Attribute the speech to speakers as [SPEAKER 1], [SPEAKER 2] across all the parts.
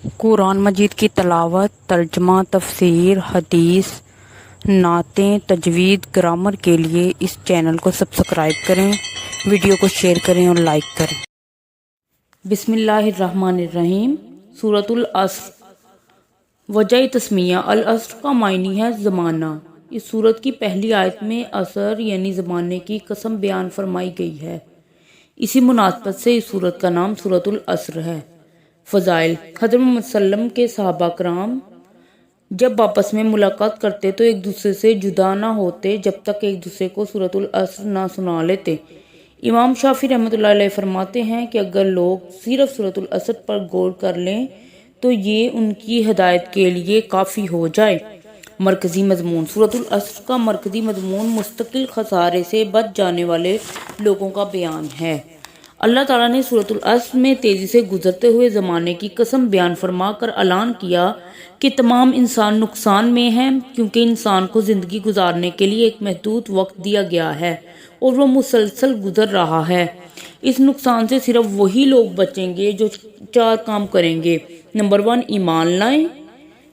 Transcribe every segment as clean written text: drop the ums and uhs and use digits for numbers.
[SPEAKER 1] قرآن مجید کی تلاوت، ترجمہ، تفسیر، حدیث، نعتیں، تجوید، گرامر کے لیے اس چینل کو سبسکرائب کریں، ویڈیو کو شیئر کریں اور لائک کریں۔ بسم اللہ الرحمن الرحیم۔ سورۃ العصر۔ وجہ تسمیہ: العصر کا معنی ہے زمانہ۔ اس سورت کی پہلی آیت میں عصر یعنی زمانے کی قسم بیان فرمائی گئی ہے۔ اسی مناسبت سے اس سورت کا نام سورۃ العصر ہے۔ فضائل: حضرت محمد صلی اللہ علیہ وسلم کے صحابہ کرام جب آپس میں ملاقات کرتے تو ایک دوسرے سے جدا نہ ہوتے جب تک ایک دوسرے کو سورۃ العصر نہ سنا لیتے۔ امام شافعی رحمۃ اللہ علیہ فرماتے ہیں کہ اگر لوگ صرف سورۃ العصر پر غور کر لیں تو یہ ان کی ہدایت کے لیے کافی ہو جائے۔ مرکزی مضمون: سورۃ العصر کا مرکزی مضمون مستقل خسارے سے بچ جانے والے لوگوں کا بیان ہے۔ اللہ تعالیٰ نے سورۃ العصر میں تیزی سے گزرتے ہوئے زمانے کی قسم بیان فرما کر اعلان کیا کہ تمام انسان نقصان میں ہیں، کیونکہ انسان کو زندگی گزارنے کے لیے ایک محدود وقت دیا گیا ہے اور وہ مسلسل گزر رہا ہے۔ اس نقصان سے صرف وہی لوگ بچیں گے جو 4 کام کریں گے۔ نمبر 1 ایمان لائیں،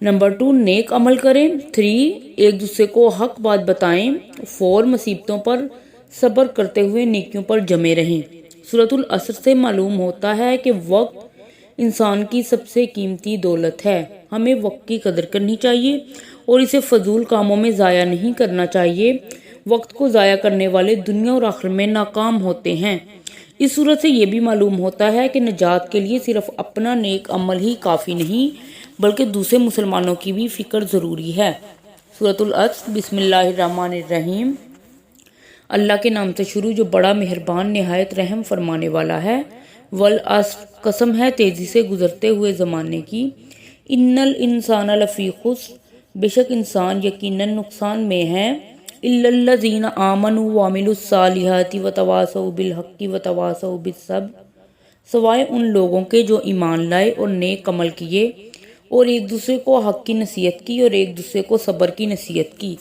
[SPEAKER 1] نمبر 2 نیک عمل کریں، 3 ایک دوسرے کو حق بات بتائیں، 4 مصیبتوں پر صبر کرتے ہوئے نیکیوں پر جمے رہیں۔ سورۃ العصر سے معلوم ہوتا ہے کہ وقت انسان کی سب سے قیمتی دولت ہے۔ ہمیں وقت کی قدر کرنی چاہیے اور اسے فضول کاموں میں ضائع نہیں کرنا چاہیے۔ وقت کو ضائع کرنے والے دنیا اور آخرت میں ناکام ہوتے ہیں۔ اس صورت سے یہ بھی معلوم ہوتا ہے کہ نجات کے لیے صرف اپنا نیک عمل ہی کافی نہیں بلکہ دوسرے مسلمانوں کی بھی فکر ضروری ہے۔ سورۃ العصر۔ بسم اللہ الرحمن الرحیم۔ اللہ کے نام سے شروع جو بڑا مہربان نہایت رحم فرمانے والا ہے۔ والعصر، قسم ہے تیزی سے گزرتے ہوئے زمانے کی۔ ان الانسان لفی خسر، بے شک انسان یقیناً نقصان میں ہے۔ الا الذین آمنوا وعملوا الصالحات وتواصوا بالحق وتواصوا بالصبر، سوائے ان لوگوں کے جو ایمان لائے اور نیک عمل کیے اور ایک دوسرے کو حق کی نصیحت کی اور ایک دوسرے کو صبر کی نصیحت کی۔